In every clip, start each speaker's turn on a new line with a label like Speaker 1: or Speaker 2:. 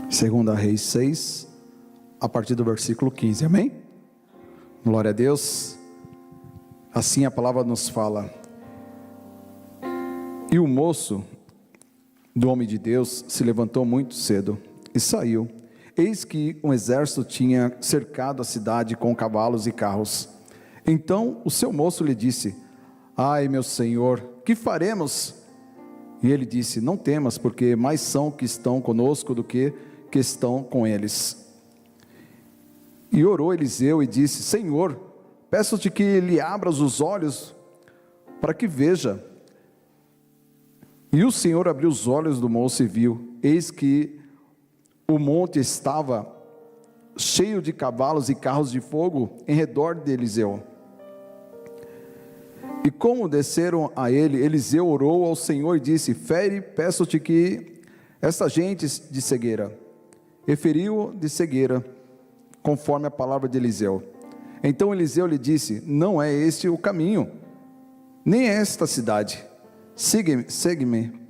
Speaker 1: Segunda Reis 6, a partir do versículo 15, amém? Glória a Deus. Assim a palavra nos fala: e o moço do homem de Deus se levantou muito cedo e saiu. Eis que um exército tinha cercado a cidade com cavalos e carros. Então o seu moço lhe disse: ai, meu senhor, que faremos? E ele disse: não temas, porque mais são que estão conosco do que estão com eles. E orou Eliseu e disse: Senhor, peço-te que lhe abras os olhos para que veja. E o Senhor abriu os olhos do moço e viu, eis que o monte estava cheio de cavalos e carros de fogo em redor de Eliseu. E como desceram a ele, Eliseu orou ao Senhor e disse: fere, peço-te que esta gente de cegueira. E feriu de cegueira, conforme a palavra de Eliseu. Então Eliseu lhe disse: não é este o caminho, nem é esta cidade. Segue-me,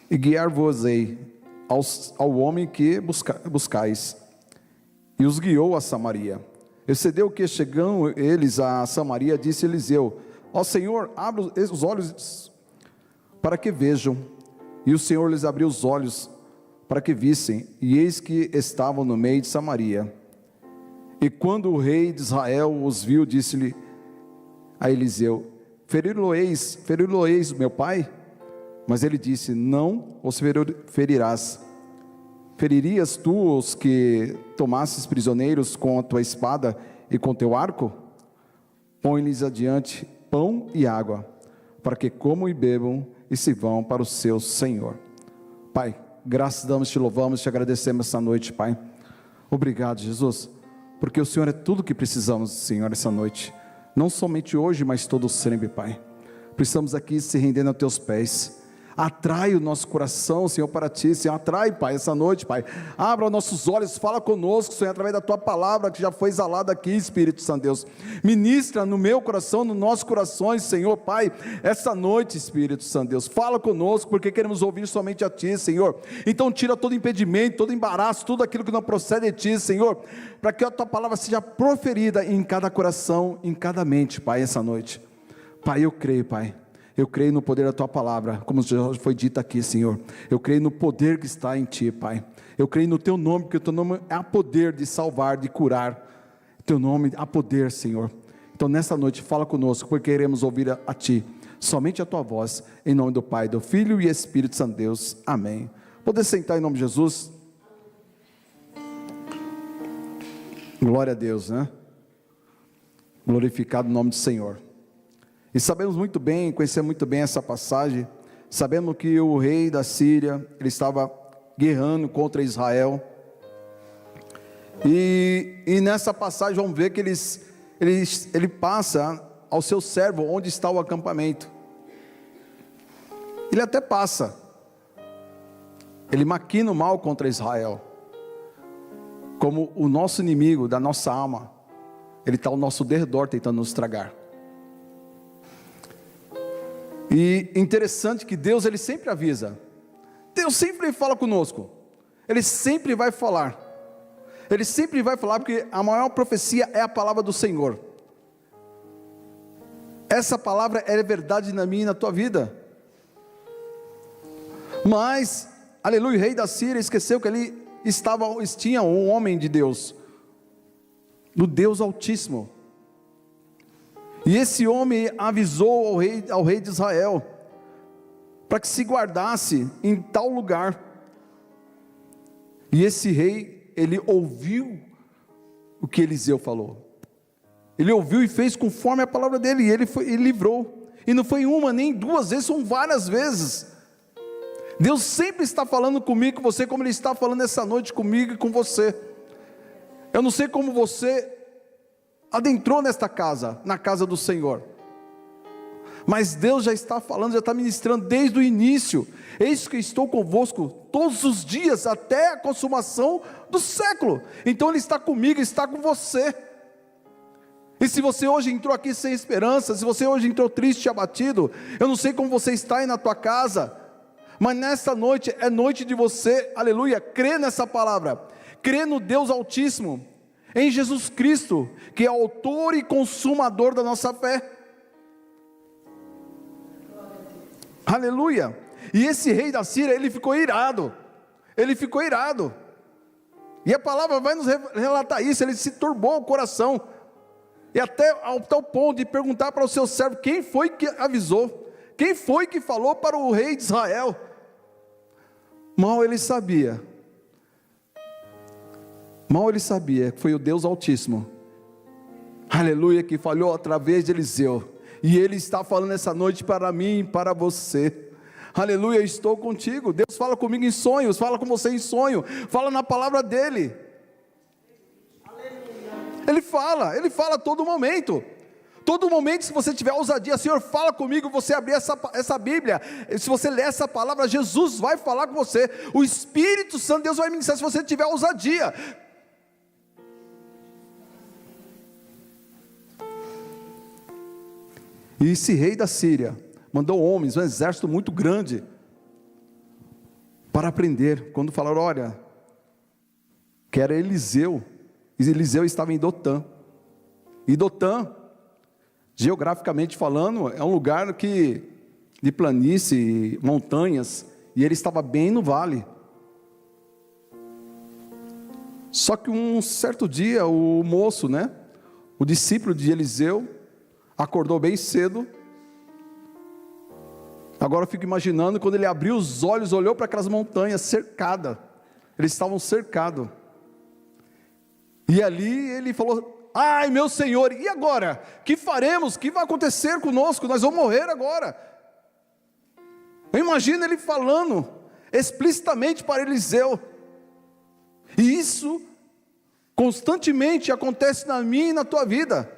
Speaker 1: e guiar-vos-ei ao homem que buscais. E os guiou a Samaria. Excedeu que, chegando eles a Samaria, disse Eliseu: ó Senhor, abre os olhos para que vejam. E o Senhor lhes abriu os olhos para que vissem, e eis que estavam no meio de Samaria. E quando o rei de Israel os viu, disse-lhe a Eliseu: feri-lo-eis, meu pai? Mas ele disse: não os ferirás. Feririas tu os que tomasses prisioneiros com a tua espada e com teu arco? Põe-lhes adiante pão e água, para que comam e bebam e se vão para o seu Senhor. Pai, graças damos, te louvamos, te agradecemos essa noite, Pai. Obrigado, Jesus, porque o Senhor é tudo que precisamos, Senhor, essa noite. Não somente hoje, mas todo sempre, Pai. Precisamos aqui se rendendo aos teus pés. Atrai o nosso coração, Senhor, para ti, Senhor. Atrai, Pai, essa noite, Pai. Abra nossos olhos, fala conosco, Senhor, através da tua palavra que já foi exalada aqui, Espírito Santo Deus. Ministra no meu coração, nos nossos corações, Senhor, Pai, essa noite, Espírito Santo Deus. Fala conosco, porque queremos ouvir somente a ti, Senhor. Então tira todo impedimento, todo embaraço, tudo aquilo que não procede de ti, Senhor, para que a tua palavra seja proferida em cada coração, em cada mente, Pai, essa noite. Pai, eu creio, Pai. Eu creio no poder da tua palavra, como já foi dito aqui, Senhor. Eu creio no poder que está em ti, Pai. Eu creio no teu nome, porque o teu nome há poder de salvar, de curar. Teu nome há poder, Senhor. Então nessa noite fala conosco, porque queremos ouvir a ti, somente a tua voz, em nome do Pai, do Filho e Espírito Santo Deus. Amém. Poder sentar em nome de Jesus. Glória a Deus, né? Glorificado o nome do Senhor. E sabemos muito bem, conhecemos muito bem essa passagem. Sabemos que o rei da Síria, ele estava guerrando contra Israel. E nessa passagem vamos ver que ele passa ao seu servo onde está o acampamento. Ele até passa. Ele maquina o mal contra Israel. Como o nosso inimigo da nossa alma, ele está ao nosso derredor tentando nos tragar. E interessante que Deus, ele sempre avisa. Deus sempre fala conosco. Ele sempre vai falar. Ele sempre vai falar, porque a maior profecia é a palavra do Senhor. Essa palavra é verdade na minha e na tua vida. Mas, aleluia, o rei da Síria esqueceu que ele tinha um homem de Deus, do Deus Altíssimo. E esse homem avisou ao rei de Israel, para que se guardasse em tal lugar. E esse rei, ele ouviu o que Eliseu falou. Ele ouviu e fez conforme a palavra dele, e ele livrou. E não foi uma, nem duas vezes, são várias vezes. Deus sempre está falando comigo, com você, como Ele está falando essa noite comigo e com você. Eu não sei como você adentrou nesta casa, na casa do Senhor, mas Deus já está falando, já está ministrando desde o início. Eis que estou convosco todos os dias, até a consumação do século. Então Ele está comigo, está com você. E se você hoje entrou aqui sem esperança, se você hoje entrou triste e abatido, eu não sei como você está aí na tua casa, Mas nesta noite é noite de você, aleluia, crer nessa palavra, crer no Deus Altíssimo, em Jesus Cristo, que é autor e consumador da nossa fé. Aleluia. E esse rei da Síria, ele ficou irado. E a palavra vai nos relatar isso. Ele se turbou o coração, e até ao tal ponto de perguntar para o seu servo: quem foi que avisou? Quem foi que falou para o rei de Israel? Mal ele sabia que foi o Deus Altíssimo, aleluia, que falou através de Eliseu. E Ele está falando essa noite para mim e para você. Aleluia, estou contigo. Deus fala comigo em sonhos, fala com você em sonho, fala na palavra dEle. Ele fala a todo momento. Todo momento, se você tiver ousadia, Senhor, fala comigo, você abrir essa Bíblia, se você ler essa palavra, Jesus vai falar com você, o Espírito Santo, Deus vai ministrar, se você tiver ousadia. E esse rei da Síria mandou homens, um exército muito grande, para prender. Quando falaram, olha, que era Eliseu, e Eliseu estava em Dotã. E Dotã, geograficamente falando, é um lugar de planície, montanhas, e ele estava bem no vale. Só que um certo dia, o moço, o discípulo de Eliseu, acordou bem cedo. Agora eu fico imaginando quando ele abriu os olhos, olhou para aquelas montanhas cercadas. Eles estavam cercados. E ali ele falou: ai meu Senhor, e agora? Que faremos? O que vai acontecer conosco? Nós vamos morrer agora. Eu imagino ele falando explicitamente para Eliseu. E isso constantemente acontece na minha e na tua vida.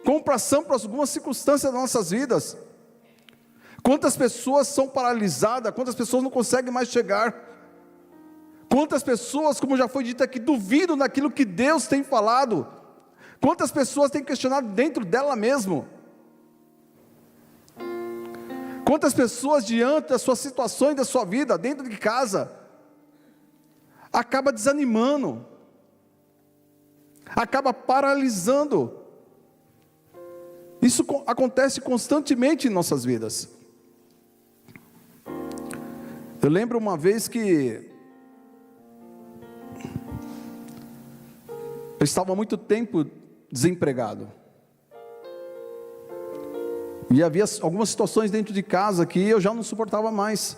Speaker 1: Comparação para algumas circunstâncias das nossas vidas. Quantas pessoas são paralisadas, quantas pessoas não conseguem mais chegar, quantas pessoas, como já foi dito aqui, duvidam daquilo que Deus tem falado, quantas pessoas têm questionado dentro dela mesmo, quantas pessoas diante das suas situações da sua vida, dentro de casa, acaba desanimando, acaba paralisando. Isso acontece constantemente em nossas vidas. Eu lembro uma vez que eu estava há muito tempo desempregado. E havia algumas situações dentro de casa que eu já não suportava mais.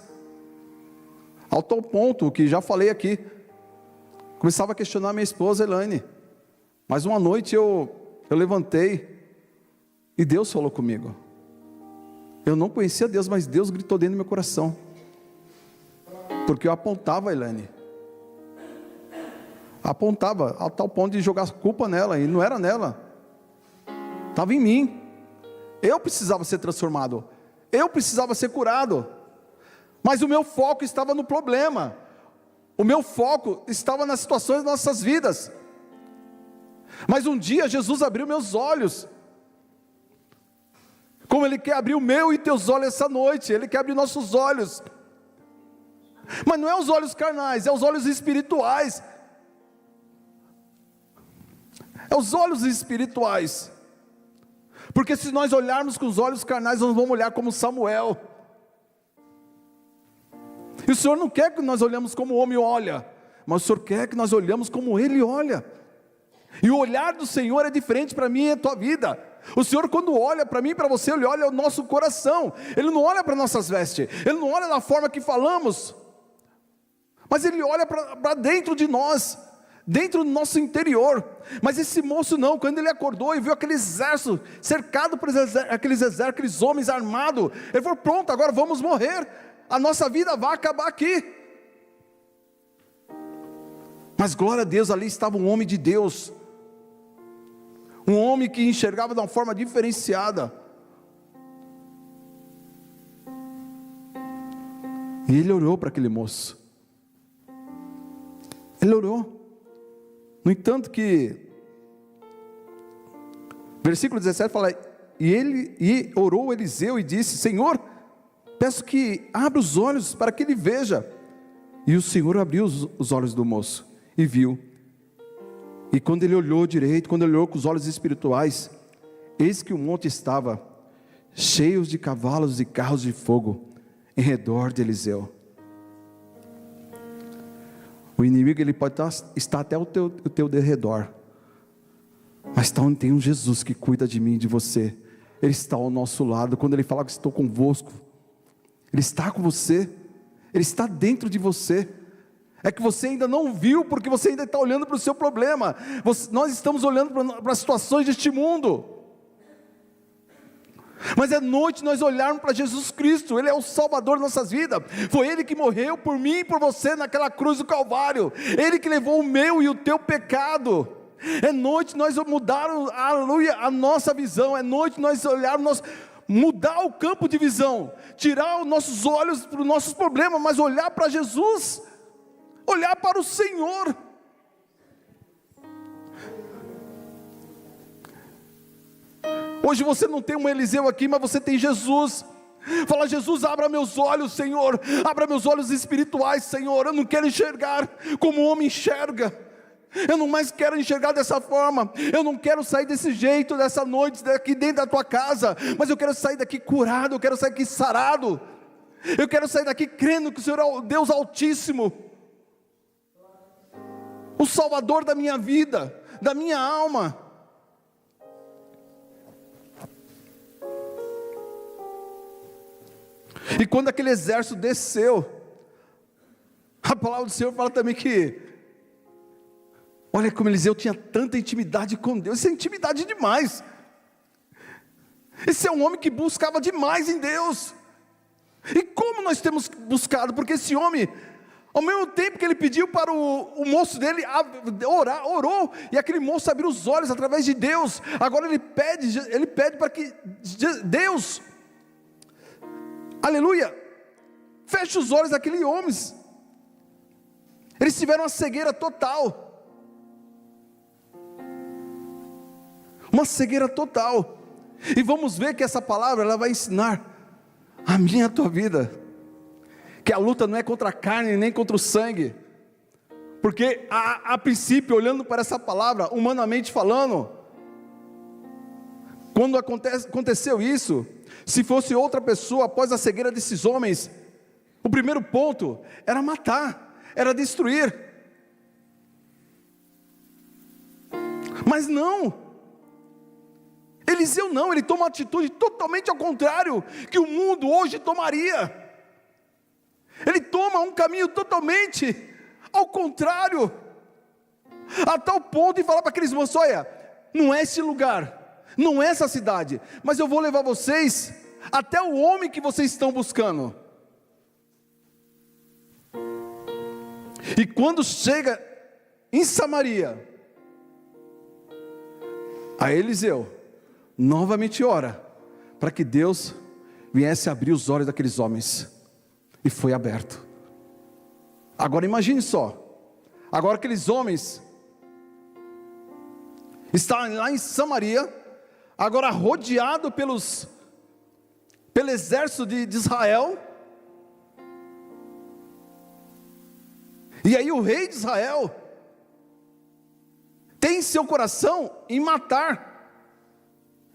Speaker 1: Ao tal ponto que já falei aqui, começava a questionar minha esposa Elaine. Mas uma noite eu levantei e Deus falou comigo. Eu não conhecia Deus, mas Deus gritou dentro do meu coração. Porque eu apontava a Elaine. Apontava a tal ponto de jogar culpa nela, e não era nela. Estava em mim. Eu precisava ser transformado. Eu precisava ser curado. Mas o meu foco estava no problema. O meu foco estava nas situações das nossas vidas. Mas um dia Jesus abriu meus olhos. Como Ele quer abrir o meu e teus olhos essa noite. Ele quer abrir nossos olhos. Mas não é os olhos carnais, é os olhos espirituais. É os olhos espirituais. Porque se nós olharmos com os olhos carnais, nós vamos olhar como Samuel. E o Senhor não quer que nós olhemos como o homem olha, mas o Senhor quer que nós olhemos como Ele olha. E o olhar do Senhor é diferente para mim e a tua vida. O Senhor, quando olha para mim e para você, Ele olha o nosso coração. Ele não olha para nossas vestes, Ele não olha da forma que falamos, mas Ele olha para dentro de nós, dentro do nosso interior. Mas esse moço não, quando ele acordou e viu aquele exército, cercado por aqueles homens armados, ele falou: pronto, agora vamos morrer, a nossa vida vai acabar aqui. Mas glória a Deus, ali estava um homem de Deus, um homem que enxergava de uma forma diferenciada, e ele orou para aquele moço. Ele orou. No entanto que, versículo 17 fala: e orou Eliseu e disse: Senhor, peço que abra os olhos para que ele veja. E o Senhor abriu os olhos do moço e viu. E quando ele olhou direito, quando ele olhou com os olhos espirituais, eis que o monte estava cheio de cavalos e carros de fogo em redor de Eliseu. O inimigo, ele pode estar até o teu derredor, mas está onde tem um Jesus que cuida de mim e de você. Ele está ao nosso lado. Quando ele fala que estou convosco, ele está com você, ele está dentro de você. É que você ainda não viu, porque você ainda está olhando para o seu problema. Nós estamos olhando para as situações deste mundo. Mas é noite nós olharmos para Jesus Cristo. Ele é o Salvador de nossas vidas. Foi Ele que morreu por mim e por você naquela cruz do Calvário. Ele que levou o meu e o teu pecado. É noite nós mudarmos, aleluia, a nossa visão. É noite nós olharmos, mudar o campo de visão, tirar os nossos olhos para os nossos problemas, mas olhar para Jesus, olhar para o Senhor. Hoje você não tem um Eliseu aqui, mas você tem Jesus. Fala: Jesus, abra meus olhos, Senhor, abra meus olhos espirituais, Senhor. Eu não quero enxergar como o homem enxerga. Eu não mais quero enxergar dessa forma. Eu não quero sair desse jeito, dessa noite, daqui dentro da tua casa. Mas eu quero sair daqui curado, eu quero sair daqui sarado. Eu quero sair daqui crendo que o Senhor é o Deus Altíssimo, o Salvador da minha vida, da minha alma. E quando aquele exército desceu, a palavra do Senhor fala também que, olha como Eliseu tinha tanta intimidade com Deus. Isso é intimidade demais. Esse é um homem que buscava demais em Deus. E como nós temos buscado? Porque esse homem, ao mesmo tempo que ele pediu para o moço dele orar, orou, e aquele moço abriu os olhos através de Deus. Agora ele pede para que Deus, aleluia, feche os olhos daqueles homens. Eles tiveram uma cegueira total. Uma cegueira total. E vamos ver que essa palavra, ela vai ensinar a minha e a tua vida, que a luta não é contra a carne, nem contra o sangue. Porque a princípio, olhando para essa palavra, humanamente falando, quando aconteceu isso, se fosse outra pessoa, após a cegueira desses homens, o primeiro ponto era matar, era destruir. Mas não, Eliseu não, ele toma uma atitude totalmente ao contrário que o mundo hoje tomaria. Ele toma um caminho totalmente ao contrário, a tal ponto de falar para aqueles moços: olha, não é esse lugar, não é essa cidade, mas eu vou levar vocês até o homem que vocês estão buscando. E quando chega em Samaria, a Eliseu novamente ora para que Deus viesse abrir os olhos daqueles homens, e foi aberto. Agora imagine só, agora aqueles homens estão lá em Samaria, agora rodeado pelo exército de Israel. E aí o rei de Israel tem em seu coração em matar,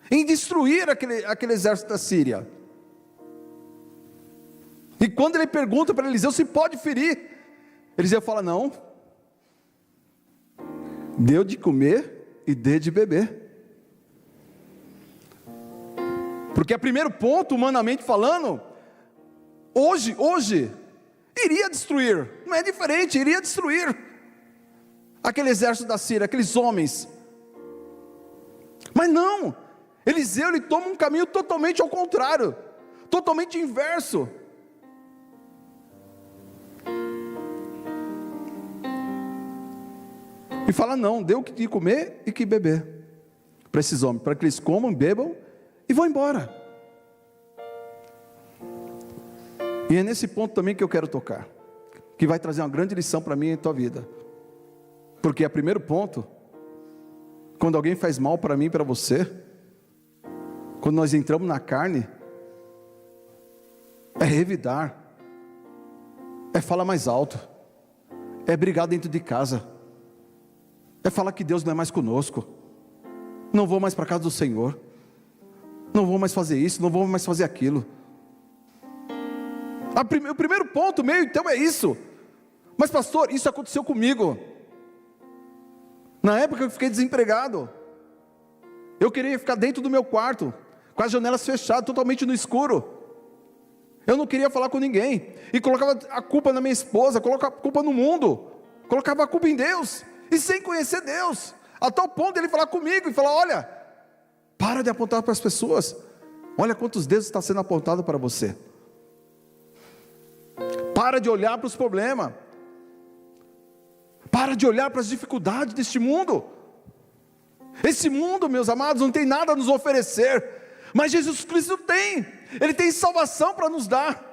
Speaker 1: em destruir aquele exército da Síria. E quando ele pergunta para Eliseu se pode ferir, Eliseu fala: não, dê de comer e dê de beber. Porque a primeiro ponto, humanamente falando, hoje, iria destruir, não é diferente, iria destruir aquele exército da Síria, aqueles homens. Mas não, Eliseu, ele toma um caminho totalmente ao contrário, totalmente inverso. E fala: não, dê o que de comer e que beber para esses homens, para que eles comam, bebam e vão embora. E é nesse ponto também que eu quero tocar, que vai trazer uma grande lição para mim e tua vida. Porque é o primeiro ponto, quando alguém faz mal para mim e para você, quando nós entramos na carne, é revidar, é falar mais alto, é brigar dentro de casa, é falar que Deus não é mais conosco, não vou mais para a casa do Senhor, não vou mais fazer isso, não vou mais fazer aquilo. O primeiro ponto meu então é isso. Mas pastor, isso aconteceu comigo. Na época eu fiquei desempregado, eu queria ficar dentro do meu quarto, com as janelas fechadas, totalmente no escuro. Eu não queria falar com ninguém, e colocava a culpa na minha esposa, colocava a culpa no mundo, colocava a culpa em Deus, e sem conhecer Deus, a tal ponto de Ele falar comigo, e falar: olha, para de apontar para as pessoas, olha quantos dedos está sendo apontado para você, para de olhar para os problemas, para de olhar para as dificuldades deste mundo. Esse mundo, meus amados, não tem nada a nos oferecer, mas Jesus Cristo tem. Ele tem salvação para nos dar.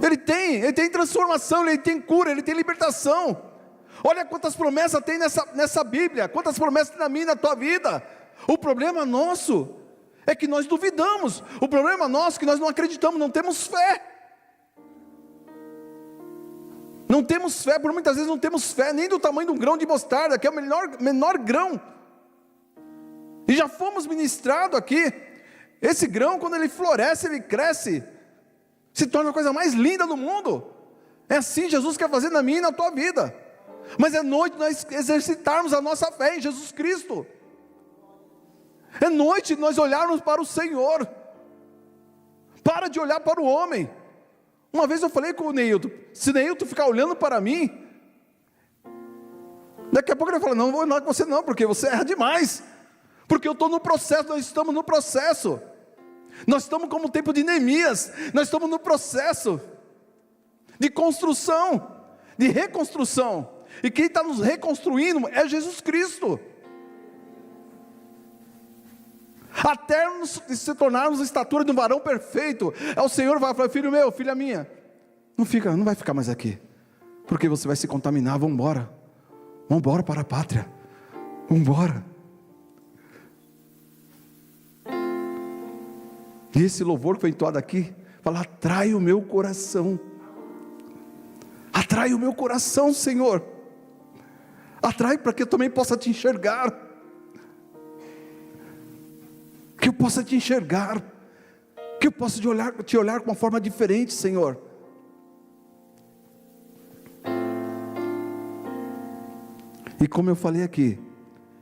Speaker 1: Ele tem transformação, Ele tem cura, Ele tem libertação. Olha quantas promessas tem nessa Bíblia, quantas promessas tem na minha e na tua vida. O problema nosso é que nós duvidamos, o problema nosso é que nós não acreditamos, não temos fé. Não temos fé, por muitas vezes não temos fé, nem do tamanho de um grão de mostarda, que é o menor grão. E já fomos ministrados aqui, esse grão quando ele floresce, ele cresce, se torna a coisa mais linda do mundo. É assim Jesus quer fazer na minha e na tua vida. Mas é noite nós exercitarmos a nossa fé em Jesus Cristo. É noite nós olharmos para o Senhor. Para de olhar para o homem. Uma vez eu falei com o Neilton: se Neilton ficar olhando para mim, daqui a pouco ele vai falar: não vou olhar com você não, porque você erra demais. Porque eu estou no processo, nós estamos no processo. Nós estamos como o tempo de Neemias, nós estamos no processo de construção, de reconstrução. E quem está nos reconstruindo é Jesus Cristo. Até se tornarmos a estatura de um varão perfeito, o Senhor vai falar: filho meu, filha minha, não vai ficar mais aqui, porque você vai se contaminar. Vamos embora para a pátria, vamos embora. E esse louvor que foi entoado aqui, fala: atrai o meu coração, atrai o meu coração, Senhor, atrai para que eu também possa te enxergar, que eu possa te enxergar, que eu possa te olhar com uma forma diferente, Senhor. E como eu falei aqui,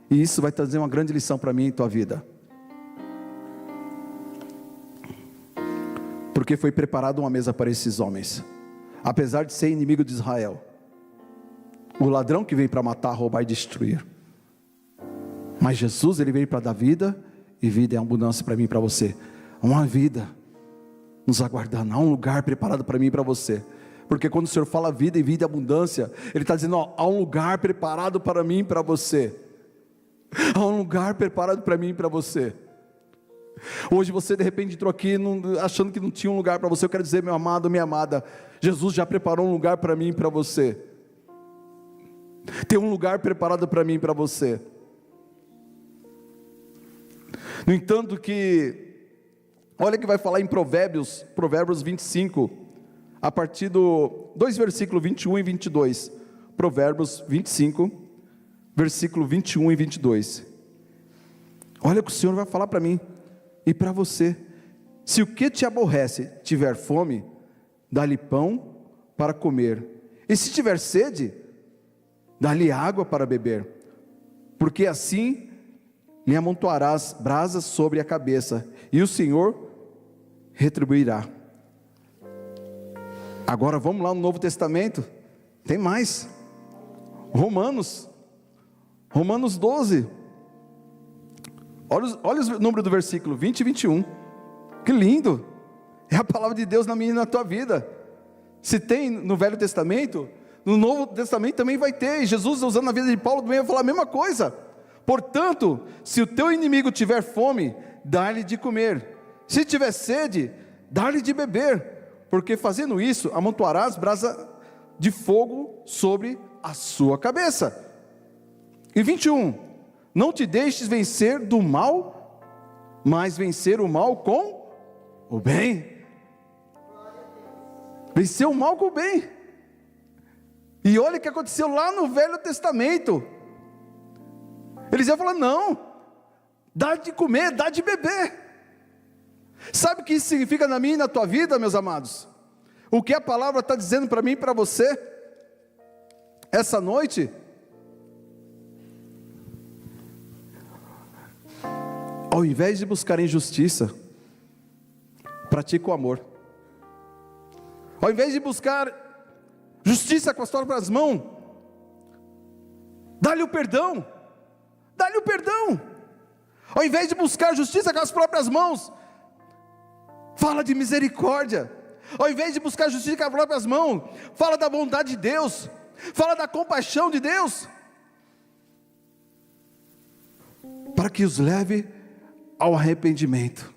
Speaker 1: e isso vai trazer uma grande lição para mim e tua vida, porque foi preparada uma mesa para esses homens, apesar de ser inimigo de Israel, o ladrão que veio para matar, roubar e destruir, mas Jesus, Ele veio para dar vida, e vida é abundância para mim e para você. Uma vida nos aguardando, há um lugar preparado para mim e para você. Porque quando o Senhor fala vida e vida e abundância, Ele está dizendo: ó, há um lugar preparado para mim e para você. Há um lugar preparado para mim e para você. Hoje você de repente entrou aqui achando que não tinha um lugar para você. Eu quero dizer, meu amado, minha amada, Jesus já preparou um lugar para mim e para você. Tem um lugar preparado para mim e para você. No entanto que, olha que vai falar em Provérbios 25, a partir do 2 versículos 21 e 22, Provérbios 25, versículo 21 e 22, olha o que o Senhor vai falar para mim e para você: se o que te aborrece tiver fome, dá-lhe pão para comer, e se tiver sede, dá-lhe água para beber, porque assim lhe amontoarás brasas sobre a cabeça, e o Senhor retribuirá. Agora vamos lá no Novo Testamento, tem mais, Romanos 12, olha o número do versículo 20 e 21, que lindo, é a palavra de Deus na minha e na tua vida. Se tem no Velho Testamento, no Novo Testamento também vai ter, e Jesus, usando a vida de Paulo, também vai falar a mesma coisa. Portanto, se o teu inimigo tiver fome, dá-lhe de comer, se tiver sede, dá-lhe de beber, porque fazendo isso, amontoarás brasa de fogo sobre a sua cabeça. E 21, não te deixes vencer do mal mas vencer o mal com o bem. Vencer o mal com o bem. E olha o que aconteceu lá no Velho Testamento. Eliseu falou: não, dá de comer, dá de beber. Sabe o que isso significa na minha e na tua vida, meus amados? O que a palavra está dizendo para mim e para você essa noite? Ao invés de buscar injustiça, pratique o amor. Ao invés de buscar justiça com as próprias mãos, dá-lhe o perdão. Dá-lhe o perdão. Ao invés de buscar justiça com as próprias mãos, fala de misericórdia. Ao invés de buscar justiça com as próprias mãos, fala da bondade de Deus, fala da compaixão de Deus, para que os leve ao arrependimento.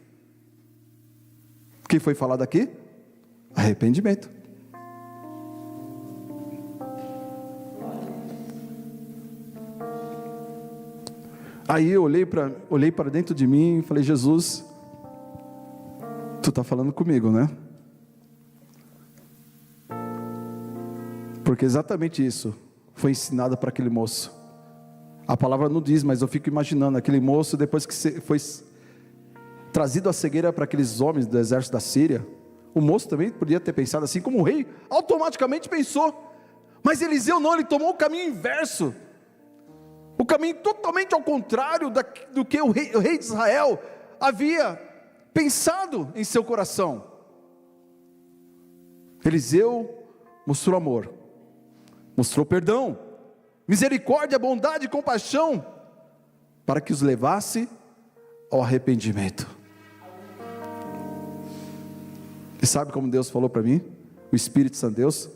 Speaker 1: O que foi falado aqui? Arrependimento. Aí eu olhei para dentro de mim e falei: Jesus, tu está falando comigo, né? Porque exatamente isso foi ensinado para aquele moço. A palavra não diz, mas eu fico imaginando aquele moço, depois que foi trazido a cegueira para aqueles homens do exército da Síria. O moço também podia ter pensado assim, como o rei automaticamente pensou. Mas Eliseu não, ele tomou o caminho inverso, o caminho totalmente ao contrário do que o rei de Israel havia pensado em seu coração. Eliseu mostrou amor, mostrou perdão, misericórdia, bondade e compaixão, para que os levasse ao arrependimento. E sabe como Deus falou para mim? O Espírito Santo Deus: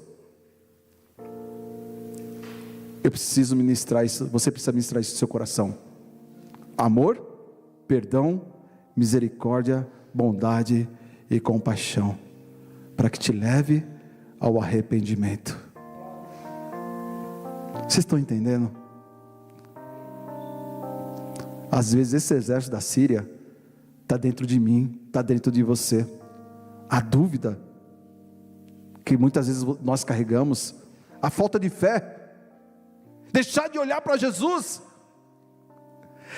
Speaker 1: eu preciso ministrar isso, você precisa ministrar isso no seu coração. Amor, perdão, misericórdia, bondade e compaixão, para que te leve ao arrependimento. Vocês estão entendendo? Às vezes esse exército da Síria está dentro de mim, está dentro de você. A dúvida que muitas vezes nós carregamos, a falta de fé, deixar de olhar para Jesus.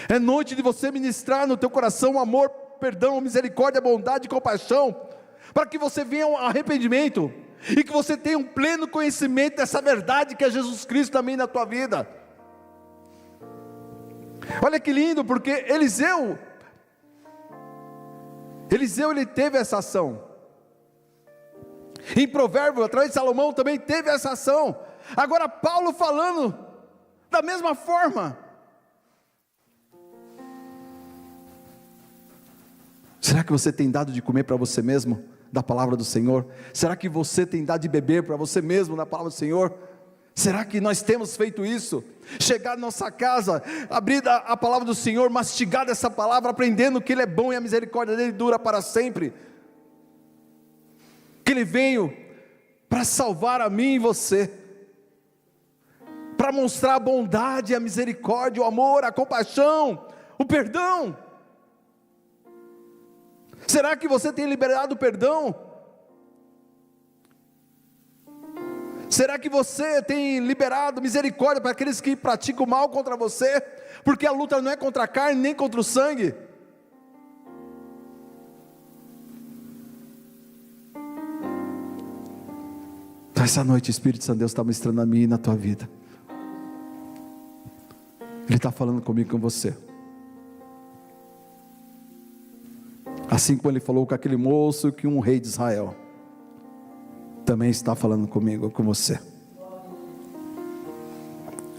Speaker 1: É noite de você ministrar no teu coração amor, perdão, misericórdia, bondade e compaixão, para que você venha ao arrependimento, e que você tenha um pleno conhecimento dessa verdade que é Jesus Cristo também na tua vida. Olha que lindo, porque Eliseu ele teve essa ação. Em Provérbios, através de Salomão, também teve essa ação. Agora Paulo falando da mesma forma. Será que você tem dado de comer para você mesmo da palavra do Senhor? Será que você tem dado de beber para você mesmo da palavra do Senhor? Será que nós temos feito isso? Chegar na nossa casa, abrir a palavra do Senhor, mastigar dessa palavra, aprendendo que Ele é bom e a misericórdia dEle dura para sempre, que Ele veio para salvar a mim e você, para mostrar a bondade, a misericórdia, o amor, a compaixão, o perdão. Será que você tem liberado o perdão? Será que você tem liberado misericórdia para aqueles que praticam mal contra você? Porque a luta não é contra a carne, nem contra o sangue. Então essa noite o Espírito Santo Deus está mostrando a mim e na tua vida. Ele está falando comigo, com você. Assim como Ele falou com aquele moço, que um rei de Israel também está falando comigo, com você.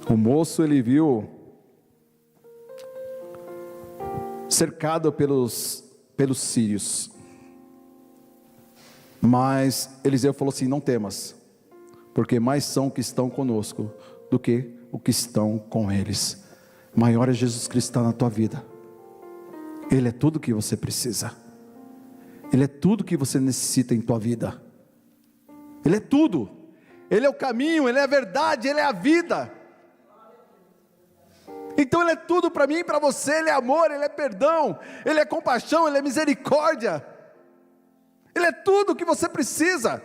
Speaker 1: O moço, ele viu cercado pelos sírios, mas Eliseu falou assim: não temas, porque mais são os que estão conosco do que os que estão com eles. Maior é Jesus Cristo que está na tua vida. Ele é tudo que você precisa. Ele é tudo que você necessita em tua vida. Ele é tudo. Ele é o caminho, Ele é a verdade, Ele é a vida. Então Ele é tudo para mim e para você. Ele é amor, Ele é perdão, Ele é compaixão, Ele é misericórdia. Ele é tudo o que você precisa.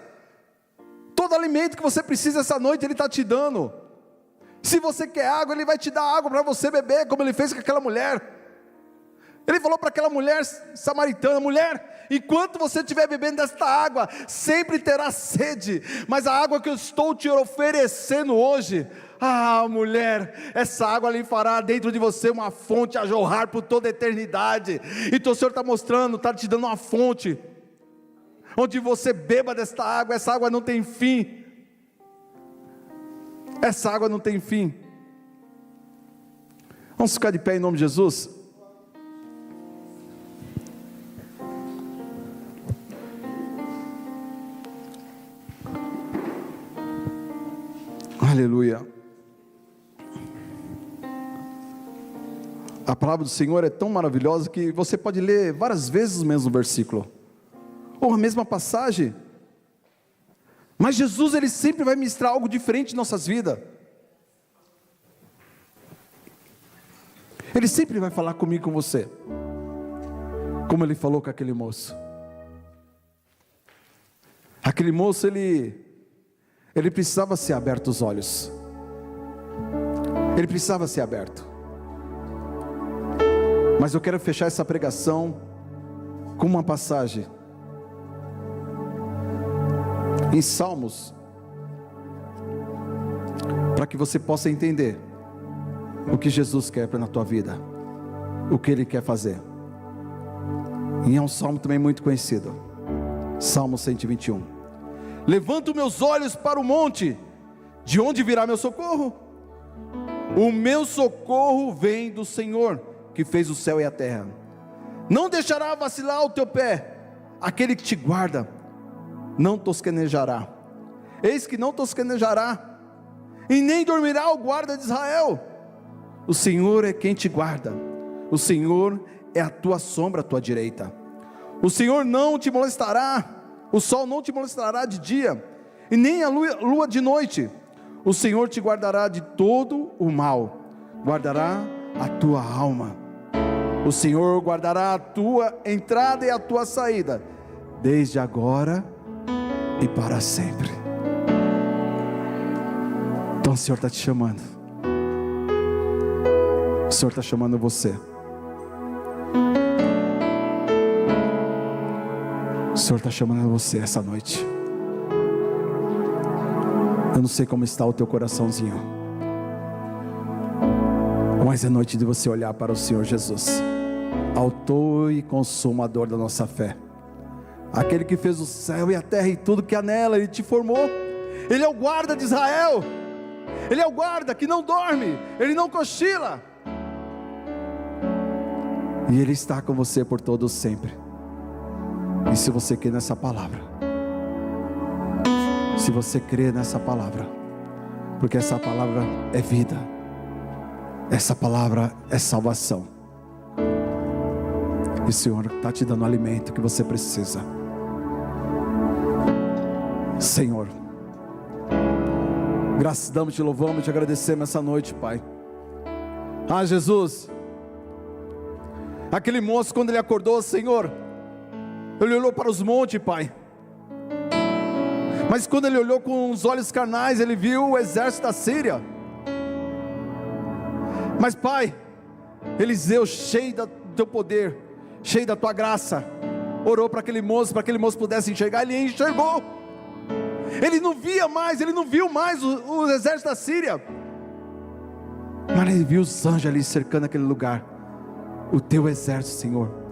Speaker 1: Todo alimento que você precisa essa noite Ele está te dando. Se você quer água, Ele vai te dar água para você beber, como Ele fez com aquela mulher. Ele falou para aquela mulher samaritana: mulher, enquanto você estiver bebendo desta água, sempre terá sede, mas a água que eu estou te oferecendo hoje, mulher, essa água lhe fará dentro de você uma fonte a jorrar por toda a eternidade. Então o Senhor está mostrando, está te dando uma fonte, onde você beba desta água. Essa água não tem fim, essa água não tem fim. Vamos ficar de pé em nome de Jesus. Aleluia. A palavra do Senhor é tão maravilhosa que você pode ler várias vezes o mesmo versículo, ou a mesma passagem, mas Jesus, Ele sempre vai ministrar algo diferente em nossas vidas. Ele sempre vai falar comigo e com você, como Ele falou com aquele moço. Aquele moço, ele precisava ser aberto os olhos, ele precisava ser aberto. Mas eu quero fechar essa pregação com uma passagem em Salmos, para que você possa entender o que Jesus quer na tua vida, o que Ele quer fazer. E é um salmo também muito conhecido, Salmo 121. Levanto meus olhos para o monte, de onde virá meu socorro? O meu socorro vem do Senhor, que fez o céu e a terra. Não deixará vacilar o teu pé, aquele que te guarda não tosquenejará. Eis que não tosquenejará, e nem dormirá o guarda de Israel. O Senhor é quem te guarda, o Senhor é a tua sombra à tua direita. O Senhor não te molestará, o sol não te molestará de dia, e nem a lua de noite. O Senhor te guardará de todo o mal, guardará a tua alma. O Senhor guardará a tua entrada e a tua saída, desde agora e para sempre. Então o Senhor está te chamando, o Senhor está chamando você. O Senhor está chamando você essa noite. Eu não sei como está o teu coraçãozinho, mas é noite de você olhar para o Senhor Jesus, autor e consumador da nossa fé, aquele que fez o céu e a terra e tudo que há nela. Ele te formou, Ele é o guarda de Israel, Ele é o guarda que não dorme, Ele não cochila, e Ele está com você por todo sempre. E se você crê nessa palavra, se você crê nessa palavra, porque essa palavra é vida, essa palavra é salvação, e o Senhor está te dando o alimento que você precisa. Senhor, graças damos, te louvamos, te agradecemos essa noite, Pai. Jesus, aquele moço, quando ele acordou, Senhor, ele olhou para os montes, Pai, mas quando ele olhou com os olhos carnais, ele viu o exército da Síria. Mas Pai, Eliseu, cheio do teu poder, cheio da tua graça, orou para aquele moço pudesse enxergar. Ele enxergou, ele não via mais, ele não viu mais o exército da Síria, mas ele viu os anjos ali cercando aquele lugar, o teu exército, Senhor,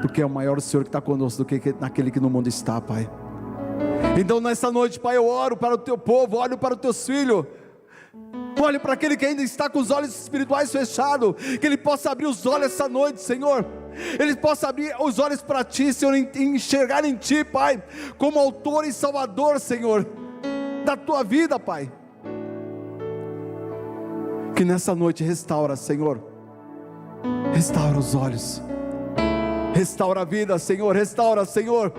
Speaker 1: porque é o maior o Senhor que está conosco do que naquele que no mundo está, Pai. Então nessa noite, Pai, eu oro para o teu povo, olho para os teus filhos, olho para aquele que ainda está com os olhos espirituais fechados, que ele possa abrir os olhos essa noite, Senhor, ele possa abrir os olhos para Ti, Senhor, enxergar em Ti, Pai, como autor e salvador, Senhor, da tua vida, Pai. Que nessa noite restaura, Senhor, restaura os olhos, restaura a vida, Senhor, restaura, Senhor,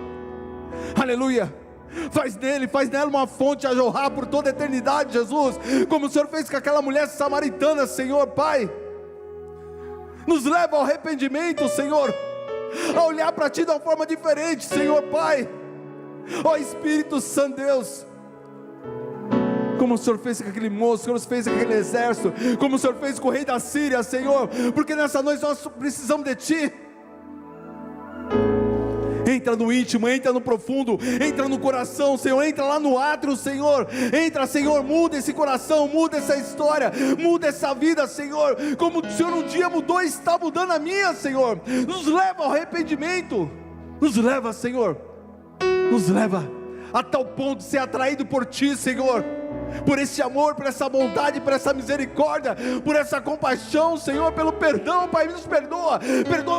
Speaker 1: aleluia. Faz nela uma fonte a jorrar por toda a eternidade, Jesus, como o Senhor fez com aquela mulher samaritana, Senhor, Pai. nos leva ao arrependimento, Senhor, a olhar para Ti de uma forma diferente, Senhor Pai. Ó Espírito Santo Deus, como o Senhor fez com aquele moço, como o Senhor fez com aquele exército, como o Senhor fez com o rei da Síria, Senhor, porque nessa noite nós precisamos de Ti. Entra no íntimo, entra no profundo, entra no coração, Senhor, entra lá no átrio, Senhor, entra, Senhor, muda esse coração, muda essa história, muda essa vida, Senhor, como o Senhor um dia mudou e está mudando a minha, Senhor. Nos leva ao arrependimento, nos leva, Senhor, nos leva a tal ponto de ser atraído por Ti, Senhor, por esse amor, por essa bondade, por essa misericórdia, por essa compaixão, Senhor, pelo perdão, Pai, nos perdoa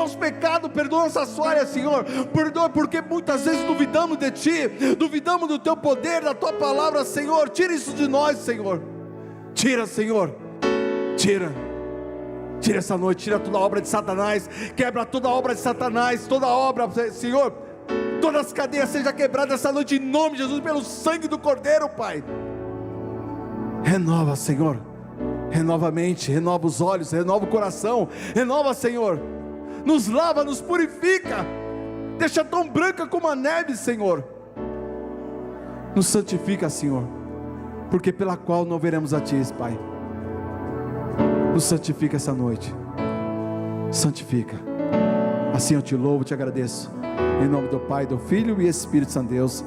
Speaker 1: os pecados, perdoa nossas falhas, Senhor, perdoa porque muitas vezes duvidamos de Ti, duvidamos do Teu poder, da Tua palavra, Senhor. Tira isso de nós, Senhor, tira, Senhor, tira essa noite, tira toda a obra de Satanás, quebra toda a obra de Satanás, toda a obra, Senhor, todas as cadeias sejam quebradas essa noite, em nome de Jesus, pelo sangue do Cordeiro, Pai. Renova, Senhor, renova a mente, renova os olhos, renova o coração, renova, Senhor, nos lava, nos purifica, deixa tão branca como a neve, Senhor, nos santifica, Senhor, porque pela qual não veremos a Ti, Pai. Nos santifica essa noite, santifica, assim eu Te louvo, Te agradeço, em nome do Pai, do Filho e Espírito Santo Deus.